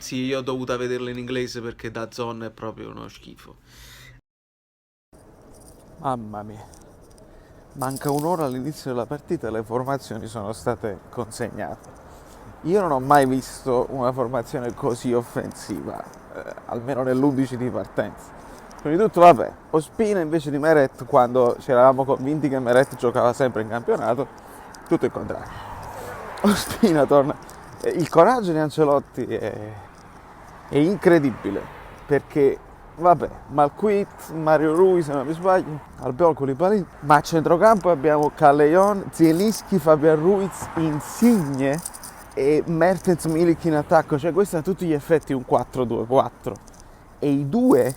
Sì, io ho dovuto vederla in inglese perché DAZN è proprio uno schifo. Mamma mia. Manca un'ora all'inizio della partita e le formazioni sono state consegnate. Io non ho mai visto una formazione così offensiva, almeno nell'11 di partenza. Prima di tutto, vabbè, Ospina invece di Meret, quando ci eravamo convinti che Meret giocava sempre in campionato, tutto il contrario. Ospina torna. Il coraggio di Ancelotti è incredibile, perché, vabbè, Malquit, Mario Rui se non mi sbaglio, Albiol Koulibaly, ma a centrocampo abbiamo Callejon, Zielinski, Fabian Ruiz, Insigne e Mertens Milik in attacco, cioè questo a tutti gli effetti un 4-2-4 e i due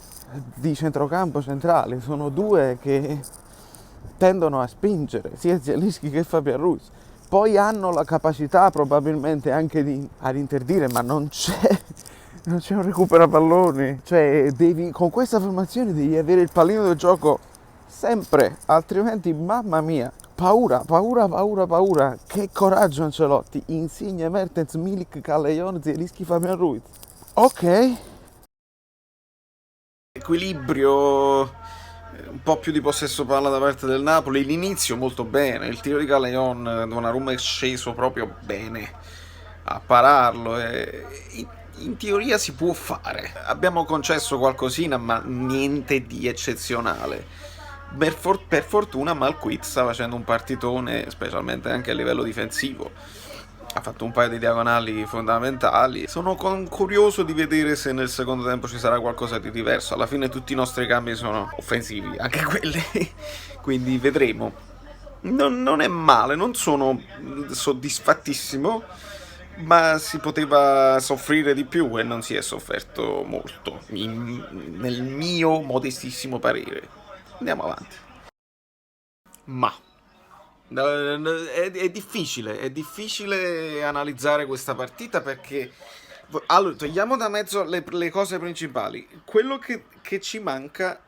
di centrocampo centrale sono due che tendono a spingere sia Zielinski che Fabian Ruiz, poi hanno la capacità probabilmente anche di ad interdire, ma non c'è un recupero palloni, cioè con questa formazione devi avere il pallino del gioco sempre, altrimenti mamma mia, paura, paura, paura, paura. Che coraggio Ancelotti. Insigne, Mertens, Milik, Callejon, Zielinski, Fabian Ruiz. Ok. Equilibrio, un po' più di possesso palla da parte del Napoli. L'inizio molto bene, il tiro di Callejon, Donnarumma è sceso proprio bene a pararlo. In teoria si può fare. Abbiamo concesso qualcosina, ma niente di eccezionale. Per fortuna Malquit sta facendo un partitone, specialmente anche a livello difensivo. Ha fatto un paio di diagonali fondamentali. Sono curioso di vedere se nel secondo tempo ci sarà qualcosa di diverso. Alla fine tutti i nostri cambi sono offensivi, anche quelli. Quindi vedremo. Non è male, non sono soddisfattissimo, ma si poteva soffrire di più e non si è sofferto molto, nel mio modestissimo parere. Andiamo avanti. Ma è difficile analizzare questa partita perché allora, togliamo da mezzo le cose principali. Quello che ci manca,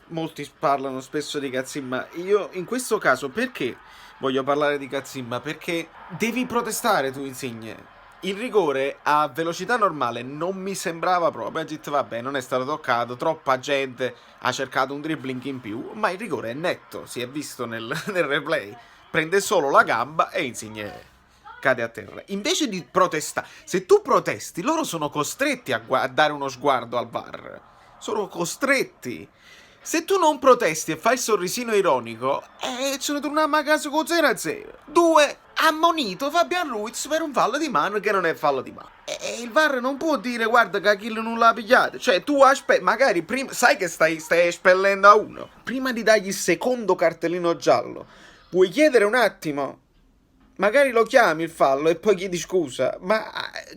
molti parlano spesso di Cazzimma. Io in questo caso perché voglio parlare di Cazzimma? Perché devi protestare tu, Insigne. Il rigore a velocità normale non mi sembrava proprio. Ha detto vabbè, non è stato toccato, troppa gente ha cercato un dribbling in più, ma il rigore è netto, si è visto nel replay. Prende solo la gamba e Insigne cade a terra. Invece di protestare, se tu protesti, loro sono costretti a dare uno sguardo al VAR. Sono costretti. Se tu non protesti e fai il sorrisino ironico, ce ne torniamo a casa con 0-0. Due, ammonito Fabian Ruiz per un fallo di mano che non è fallo di mano. E il VAR non può dire guarda che Achille non l'ha pigliato. Cioè tu aspetti, magari prima, sai che stai espellendo a uno. Prima di dargli il secondo cartellino giallo, puoi chiedere un attimo? Magari lo chiami il fallo e poi chiedi scusa, ma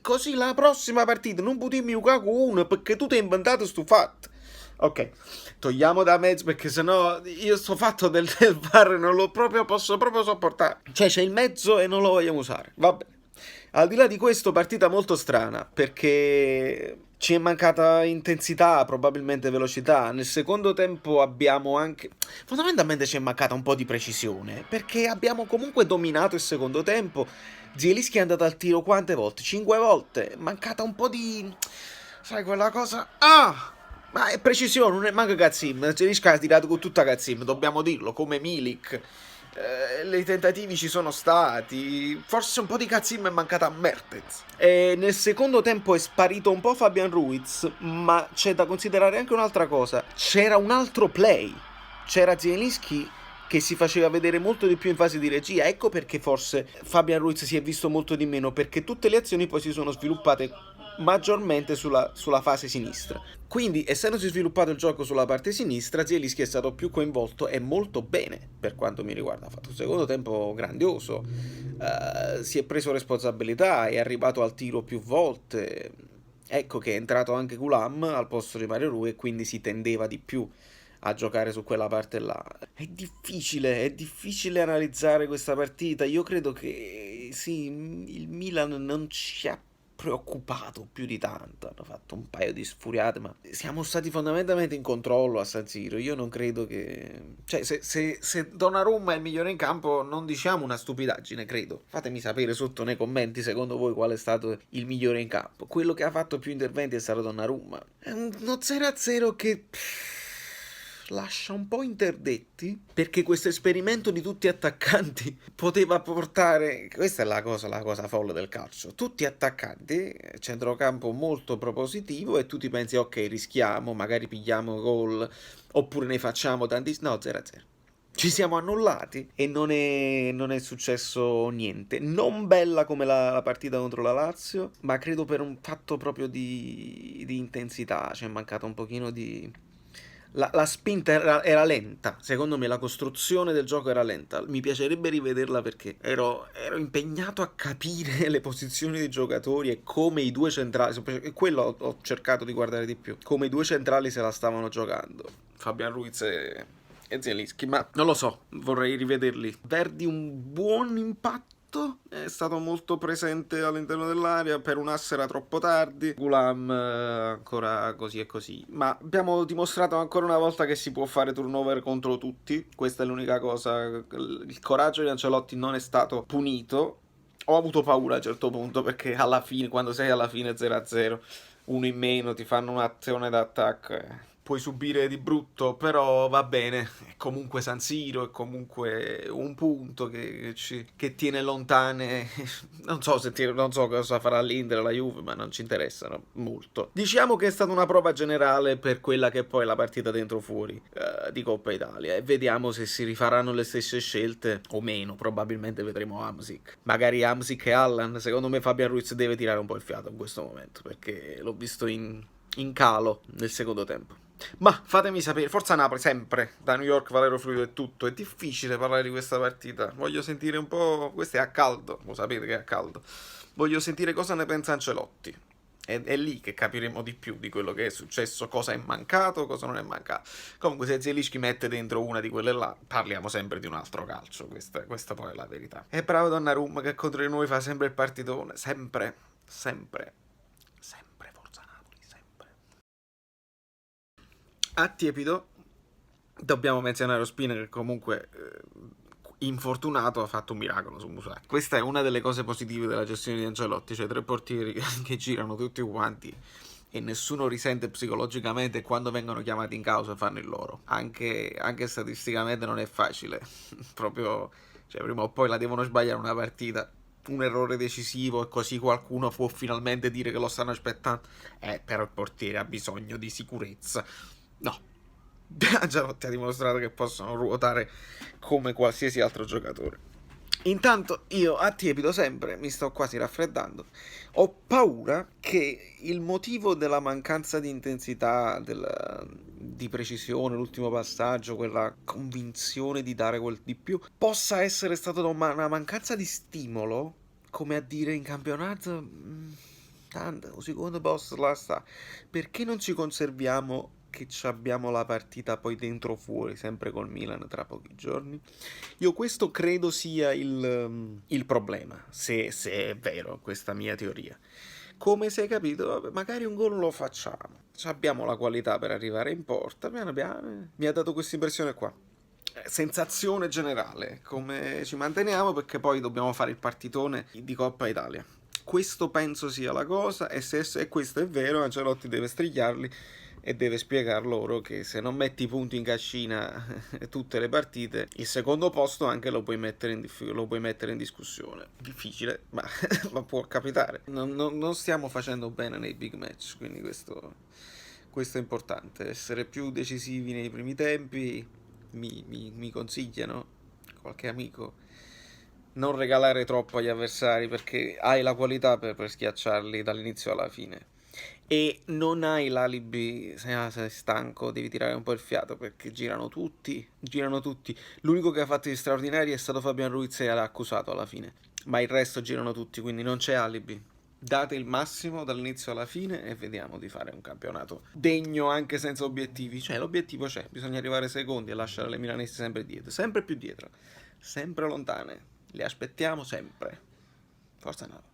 così la prossima partita non potevi giocare con uno perché tu ti hai inventato sto fatto. Ok, togliamo da mezzo perché sennò io sto fatto del VAR non lo proprio posso proprio sopportare. Cioè c'è il mezzo e non lo vogliamo usare. Vabbè. Al di là di questo, partita molto strana perché ci è mancata intensità, probabilmente velocità. Nel secondo tempo abbiamo anche. Fondamentalmente ci è mancata un po' di precisione perché abbiamo comunque dominato il secondo tempo. Zielinski è andato al tiro quante volte? 5 volte. È mancata un po' di. Sai quella cosa. Ah! Ma è precisione, non è manca Cazzim. Zielinski ha tirato con tutta Cazzim, dobbiamo dirlo, come Milik. I tentativi ci sono stati. Forse un po' di Cazzim è mancata a Mertens. E nel secondo tempo è sparito un po' Fabian Ruiz, ma c'è da considerare anche un'altra cosa. C'era un altro play. C'era Zielinski che si faceva vedere molto di più in fase di regia. Ecco perché forse Fabian Ruiz si è visto molto di meno, perché tutte le azioni poi si sono sviluppate maggiormente sulla fase sinistra. Quindi, essendosi sviluppato il gioco sulla parte sinistra, Zielinski è stato più coinvolto e molto bene per quanto mi riguarda. Ha fatto un secondo tempo grandioso, si è preso responsabilità, è arrivato al tiro più volte. Ecco che è entrato anche Gulam al posto di Mario Rui e quindi si tendeva di più a giocare su quella parte là. È difficile analizzare questa partita. Io credo che sì, il Milan non ci ha preoccupato più di tanto, hanno fatto un paio di sfuriate, ma siamo stati fondamentalmente in controllo a San Siro. Io non credo che... Cioè, se Donnarumma è il migliore in campo, non diciamo una stupidaggine, credo. Fatemi sapere sotto nei commenti, secondo voi, qual è stato il migliore in campo. Quello che ha fatto più interventi è stato Donnarumma. È uno 0-0 che... lascia un po' interdetti, perché questo esperimento di tutti attaccanti poteva portare, questa è la cosa folle del calcio, tutti attaccanti, centrocampo molto propositivo, e tu ti pensi ok, rischiamo, magari pigliamo gol oppure ne facciamo tanti, no, 0-0. Ci siamo annullati e non è successo niente. Non bella come la partita contro la Lazio, ma credo per un fatto proprio di intensità. Ci è mancato un pochino di... La spinta era lenta, secondo me la costruzione del gioco era lenta. Mi piacerebbe rivederla perché ero impegnato a capire le posizioni dei giocatori e come i due centrali, quello ho cercato di guardare di più, come i due centrali se la stavano giocando, Fabian Ruiz e Zielinski, ma non lo so, vorrei rivederli. Verdi un buon impatto, è stato molto presente all'interno dell'area, per un asse era troppo tardi, Gulam ancora così e così, ma abbiamo dimostrato ancora una volta che si può fare turnover contro tutti, questa è l'unica cosa. Il coraggio di Ancelotti non è stato punito. Ho avuto paura a un certo punto, perché alla fine, quando sei alla fine 0-0, uno in meno, ti fanno un'azione d'attacco, puoi subire di brutto, però va bene, è comunque San Siro, è comunque un punto che tiene lontane, non so cosa farà l'Inter o la Juve, ma non ci interessano molto. Diciamo che è stata una prova generale per quella che poi è la partita dentro fuori di Coppa Italia, e vediamo se si rifaranno le stesse scelte o meno. Probabilmente vedremo Hamsik, magari Hamsik e Allan. Secondo me Fabian Ruiz deve tirare un po' il fiato in questo momento, perché l'ho visto in calo nel secondo tempo. Ma fatemi sapere, forza Napoli sempre, da New York, Valero Fluido e tutto. È difficile parlare di questa partita, voglio sentire un po', questo è a caldo, lo sapete che è a caldo, voglio sentire cosa ne pensa Ancelotti. È lì che capiremo di più di quello che è successo, cosa è mancato, cosa non è mancato. Comunque se Zielinski mette dentro una di quelle là, parliamo sempre di un altro calcio, questa poi è la verità. E bravo Donnarumma che contro di noi fa sempre il partitone, sempre, sempre, forza Napoli, sempre. A tiepido dobbiamo menzionare Ospina, che comunque infortunato ha fatto un miracolo su Musa. Questa è una delle cose positive della gestione di Ancelotti, cioè 3 portieri che girano tutti quanti e nessuno risente psicologicamente, e quando vengono chiamati in causa fanno il loro. Anche statisticamente non è facile, proprio, cioè prima o poi la devono sbagliare una partita, un errore decisivo, e così qualcuno può finalmente dire che lo stanno aspettando. Però il portiere ha bisogno di sicurezza. No, Ancelotti ha dimostrato che possono ruotare come qualsiasi altro giocatore. Intanto io a tiepido sempre, mi sto quasi raffreddando, ho paura che il motivo della mancanza di intensità, di precisione, l'ultimo passaggio, quella convinzione di dare quel di più, possa essere stata una mancanza di stimolo, come a dire in campionato, tanto, un secondo posto là sta, perché non ci conserviamo che abbiamo la partita poi dentro o fuori, sempre col Milan tra pochi giorni? Io questo credo sia il problema, se è vero questa mia teoria. Come si è capito, vabbè, magari un gol lo facciamo, abbiamo la qualità per arrivare in porta, piano piano, mi ha dato questa impressione qua. Sensazione generale, come ci manteniamo, perché poi dobbiamo fare il partitone di Coppa Italia. Questo penso sia la cosa, e se questo è vero, Ancelotti deve strigliarli e deve spiegar loro che se non metti i punti in cascina tutte le partite, il secondo posto anche lo puoi mettere in discussione. Difficile, ma, ma può capitare. Non stiamo facendo bene nei big match, quindi questo è importante. Essere più decisivi nei primi tempi. Mi consigliano qualche amico, non regalare troppo agli avversari, perché hai la qualità per schiacciarli dall'inizio alla fine. E non hai l'alibi, se sei stanco devi tirare un po' il fiato, perché girano tutti. L'unico che ha fatto di straordinari è stato Fabian Ruiz, e l'ha accusato alla fine, ma il resto girano tutti, quindi non c'è alibi. Date il massimo dall'inizio alla fine e vediamo di fare un campionato degno anche senza obiettivi. Cioè l'obiettivo c'è, bisogna arrivare secondi e lasciare le milanesi sempre dietro, sempre più dietro, sempre lontane. Le aspettiamo sempre. Forza Napoli.